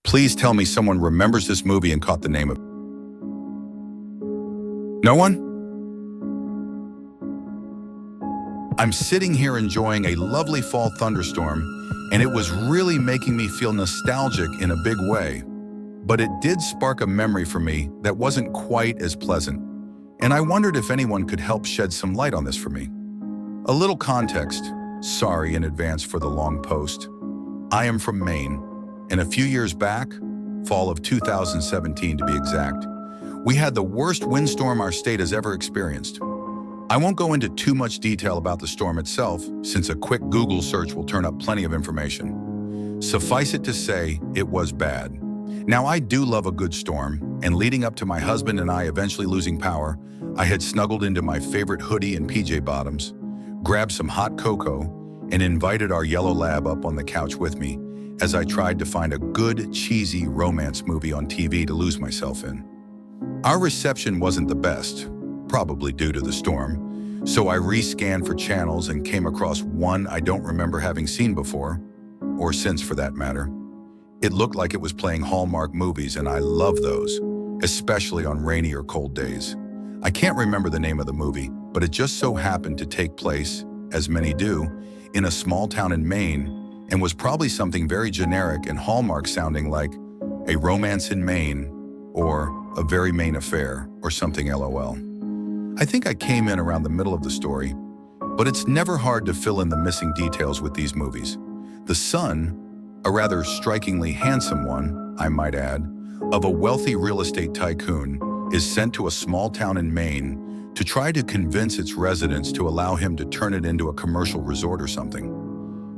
Please tell me someone remembers this movie and caught the name of it. No one? I'm sitting here enjoying a lovely fall thunderstorm, and it was really making me feel nostalgic in a big way. But it did spark a memory for me that wasn't quite as pleasant, and I wondered if anyone could help shed some light on this for me. A little context. Sorry in advance for the long post. I am from Maine, and a few years back, fall of 2017 to be exact, we had the worst windstorm our state has ever experienced. I won't go into too much detail about the storm itself, since a quick Google search will turn up plenty of information. Suffice it to say, it was bad. Now, I do love a good storm, and leading up to my husband and I eventually losing power, I had snuggled into my favorite hoodie and PJ bottoms, grabbed some hot cocoa, and invited our yellow lab up on the couch with me as I tried to find a good, cheesy romance movie on TV to lose myself in. Our reception wasn't the best, probably due to the storm, so I rescanned for channels and came across one I don't remember having seen before, or since for that matter. It looked like it was playing Hallmark movies, and I love those, especially on rainy or cold days. I can't remember the name of the movie, but it just so happened to take place, as many do, in a small town in Maine, and was probably something very generic and Hallmark sounding like A Romance in Maine, or A Very Maine Affair, or something LOL. I think I came in around the middle of the story, but it's never hard to fill in the missing details with these movies. The son, a rather strikingly handsome one, I might add, of a wealthy real estate tycoon, is sent to a small town in Maine to try to convince its residents to allow him to turn it into a commercial resort or something.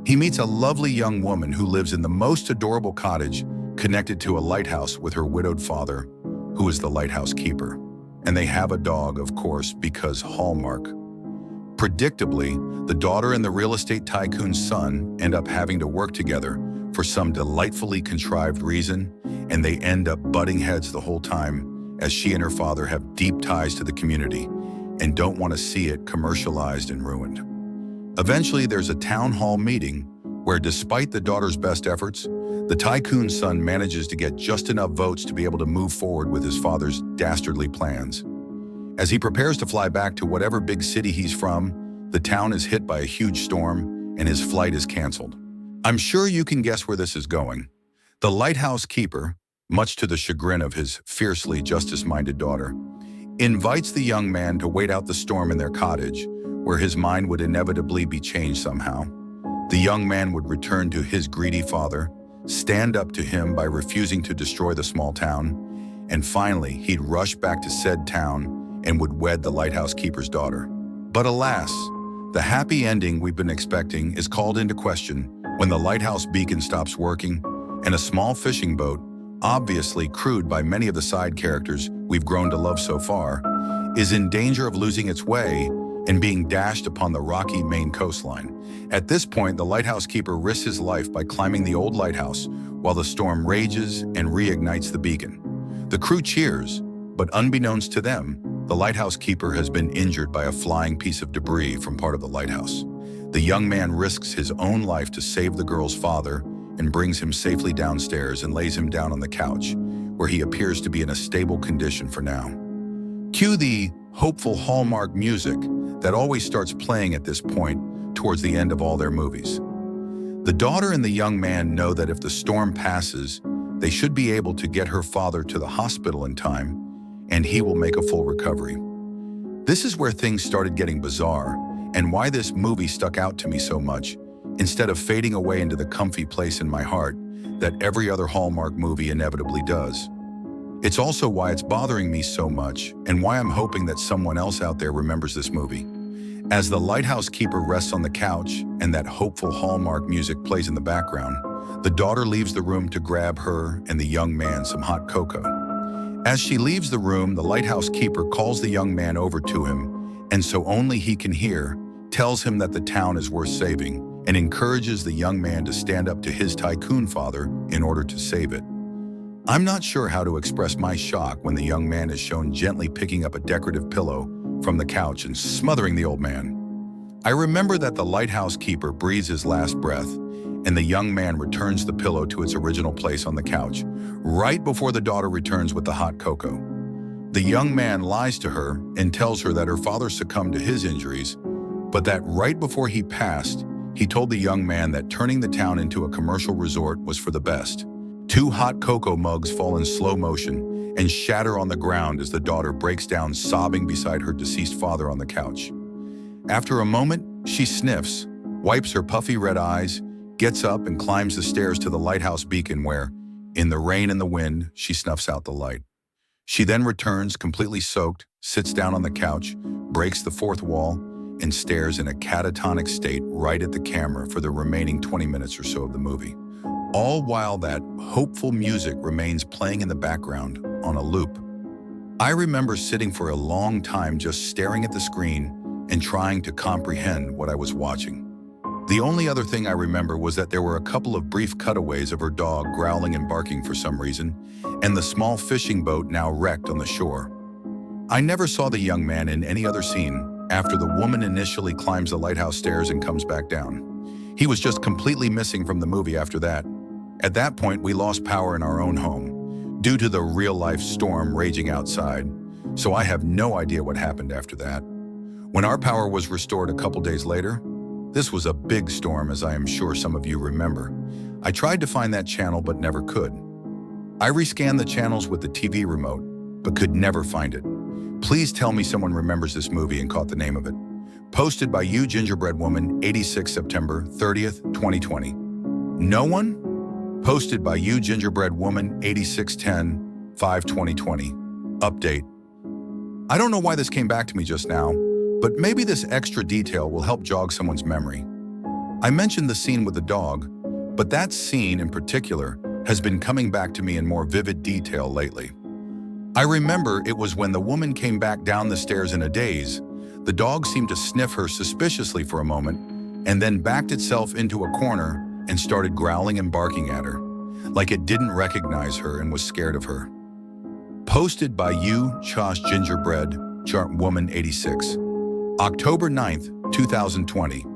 He meets a lovely young woman who lives in the most adorable cottage connected to a lighthouse with her widowed father, who is the lighthouse keeper. And they have a dog, of course, because Hallmark. Predictably, the daughter and the real estate tycoon's son end up having to work together for some delightfully contrived reason, and they end up butting heads the whole time as she and her father have deep ties to the community and don't want to see it commercialized and ruined. Eventually, there's a town hall meeting where, despite the daughter's best efforts, the tycoon's son manages to get just enough votes to be able to move forward with his father's dastardly plans. As he prepares to fly back to whatever big city he's from, the town is hit by a huge storm and his flight is canceled. I'm sure you can guess where this is going. The lighthouse keeper, much to the chagrin of his fiercely justice-minded daughter, invites the young man to wait out the storm in their cottage, where his mind would inevitably be changed somehow. The young man would return to his greedy father, stand up to him by refusing to destroy the small town, and finally he'd rush back to said town and would wed the lighthouse keeper's daughter. But alas, the happy ending we've been expecting is called into question when the lighthouse beacon stops working and a small fishing boat, obviously crewed by many of the side characters we've grown to love so far, is in danger of losing its way and being dashed upon the rocky Maine coastline. At this point, the lighthouse keeper risks his life by climbing the old lighthouse while the storm rages and reignites the beacon. The crew cheers, but unbeknownst to them, the lighthouse keeper has been injured by a flying piece of debris from part of the lighthouse. The young man risks his own life to save the girl's father and brings him safely downstairs and lays him down on the couch, where he appears to be in a stable condition for now. Cue the hopeful Hallmark music that always starts playing at this point towards the end of all their movies. The daughter and the young man know that if the storm passes, they should be able to get her father to the hospital in time, and he will make a full recovery. This is where things started getting bizarre, and why this movie stuck out to me so much, instead of fading away into the comfy place in my heart that every other Hallmark movie inevitably does. It's also why it's bothering me so much, and why I'm hoping that someone else out there remembers this movie. As the lighthouse keeper rests on the couch and that hopeful Hallmark music plays in the background, the daughter leaves the room to grab her and the young man some hot cocoa. As she leaves the room, the lighthouse keeper calls the young man over to him, and so only he can hear, tells him that the town is worth saving, and encourages the young man to stand up to his tycoon father in order to save it. I'm not sure how to express my shock when the young man is shown gently picking up a decorative pillow from the couch and smothering the old man. I remember that the lighthouse keeper breathes his last breath, and the young man returns the pillow to its original place on the couch, right before the daughter returns with the hot cocoa. The young man lies to her and tells her that her father succumbed to his injuries, but that right before he passed, he told the young man that turning the town into a commercial resort was for the best. Two hot cocoa mugs fall in slow motion and shatter on the ground as the daughter breaks down sobbing beside her deceased father on the couch. After a moment, she sniffs, wipes her puffy red eyes, gets up and climbs the stairs to the lighthouse beacon where, in the rain and the wind, she snuffs out the light. She then returns completely soaked, sits down on the couch, breaks the fourth wall, and stares in a catatonic state right at the camera for the remaining 20 minutes or so of the movie. All while that hopeful music remains playing in the background on a loop. I remember sitting for a long time just staring at the screen and trying to comprehend what I was watching. The only other thing I remember was that there were a couple of brief cutaways of her dog growling and barking for some reason, and the small fishing boat now wrecked on the shore. I never saw the young man in any other scene after the woman initially climbs the lighthouse stairs and comes back down. He was just completely missing from the movie after that. At that point, we lost power in our own home due to the real-life storm raging outside, so I have no idea what happened after that. When our power was restored a couple days later, this was a big storm, as I am sure some of you remember. I tried to find that channel but never could. I rescanned the channels with the TV remote, but could never find it. Please tell me someone remembers this movie and caught the name of it. Posted by You Gingerbread Woman, 86 September 30th, 2020. No one? Posted by You Gingerbread Woman, 8610 5/2020. Update. I don't know why this came back to me just now, but maybe this extra detail will help jog someone's memory. I mentioned the scene with the dog, but that scene in particular has been coming back to me in more vivid detail lately. I remember it was when the woman came back down the stairs in a daze. The dog seemed to sniff her suspiciously for a moment and then backed itself into a corner and started growling and barking at her, like it didn't recognize her and was scared of her. Posted by You Chosh Gingerbread Woman 86. October 9th, 2020.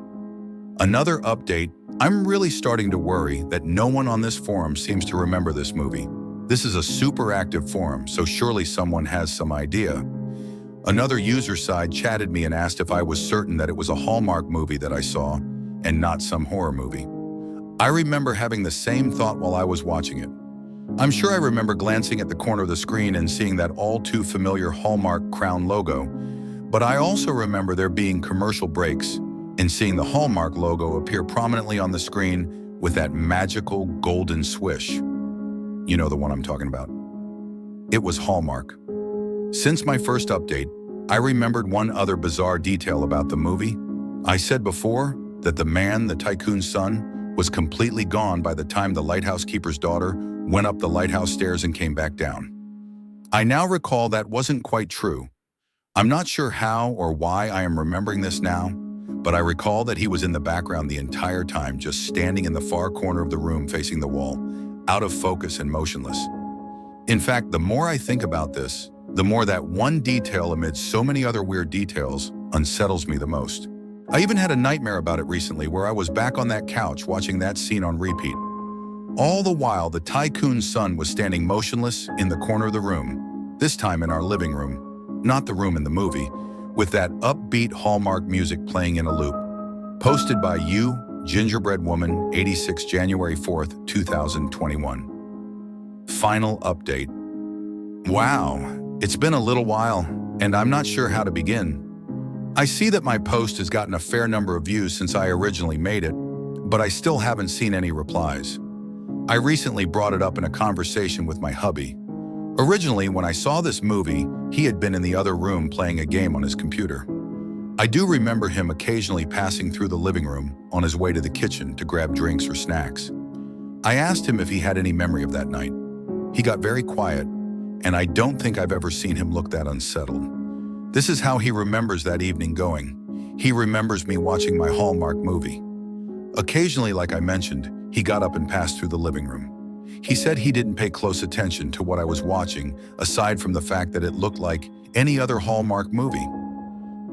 Another update. I'm really starting to worry that no one on this forum seems to remember this movie. This is a super active forum, so surely someone has some idea. Another user side chatted me and asked if I was certain that it was a Hallmark movie that I saw and not some horror movie. I remember having the same thought while I was watching it. I'm sure I remember glancing at the corner of the screen and seeing that all too familiar Hallmark crown logo, but I also remember there being commercial breaks and seeing the Hallmark logo appear prominently on the screen with that magical golden swish. You know the one I'm talking about. It was Hallmark. Since my first update, I remembered one other bizarre detail about the movie. I said before that the man, the tycoon's son, was completely gone by the time the lighthouse keeper's daughter went up the lighthouse stairs and came back down. I now recall that wasn't quite true. I'm not sure how or why I am remembering this now, but I recall that he was in the background the entire time, just standing in the far corner of the room facing the wall, out of focus and motionless. In fact, the more I think about this, the more that one detail amid so many other weird details unsettles me the most. I even had a nightmare about it recently where I was back on that couch watching that scene on repeat. All the while, the tycoon's son was standing motionless in the corner of the room, this time in our living room, not the room in the movie, with that upbeat Hallmark music playing in a loop. Posted by You Gingerbread Woman, 86 January 4th, 2021. Final update. Wow, it's been a little while, and I'm not sure how to begin. I see that my post has gotten a fair number of views since I originally made it, but I still haven't seen any replies. I recently brought it up in a conversation with my hubby. Originally, when I saw this movie, he had been in the other room playing a game on his computer. I do remember him occasionally passing through the living room on his way to the kitchen to grab drinks or snacks. I asked him if he had any memory of that night. He got very quiet, and I don't think I've ever seen him look that unsettled. This is how he remembers that evening going. He remembers me watching my Hallmark movie. Occasionally, like I mentioned, he got up and passed through the living room. He said he didn't pay close attention to what I was watching, aside from the fact that it looked like any other Hallmark movie.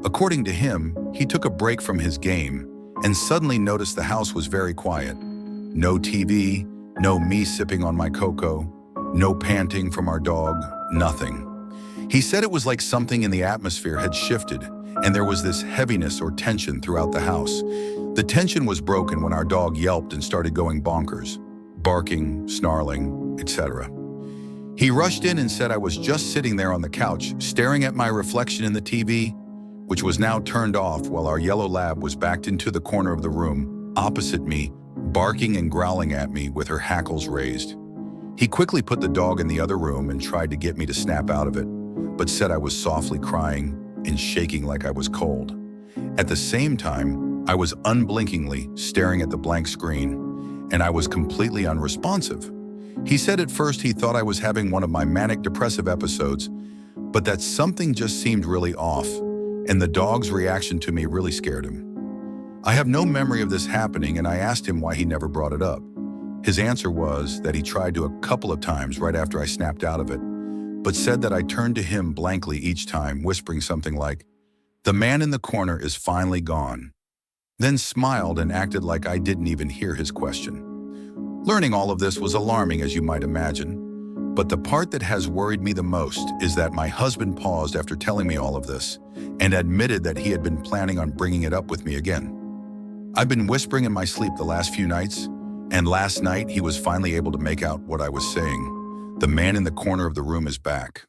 According to him, he took a break from his game and suddenly noticed the house was very quiet. No TV, no me sipping on my cocoa, no panting from our dog, nothing. He said it was like something in the atmosphere had shifted, and there was this heaviness or tension throughout the house. The tension was broken when our dog yelped and started going bonkers, barking, snarling, etc. He rushed in and said I was just sitting there on the couch, staring at my reflection in the TV, which was now turned off while our yellow lab was backed into the corner of the room, opposite me, barking and growling at me with her hackles raised. He quickly put the dog in the other room and tried to get me to snap out of it, but said I was softly crying and shaking like I was cold. At the same time, I was unblinkingly staring at the blank screen, and I was completely unresponsive. He said at first he thought I was having one of my manic depressive episodes, but that something just seemed really off, and the dog's reaction to me really scared him. I have no memory of this happening, and I asked him why he never brought it up. His answer was that he tried to a couple of times right after I snapped out of it, but said that I turned to him blankly each time, whispering something like, "The man in the corner is finally gone," then smiled and acted like I didn't even hear his question. Learning all of this was alarming, as you might imagine, but the part that has worried me the most is that my husband paused after telling me all of this and admitted that he had been planning on bringing it up with me again. I've been whispering in my sleep the last few nights, and last night he was finally able to make out what I was saying. The man in the corner of the room is back.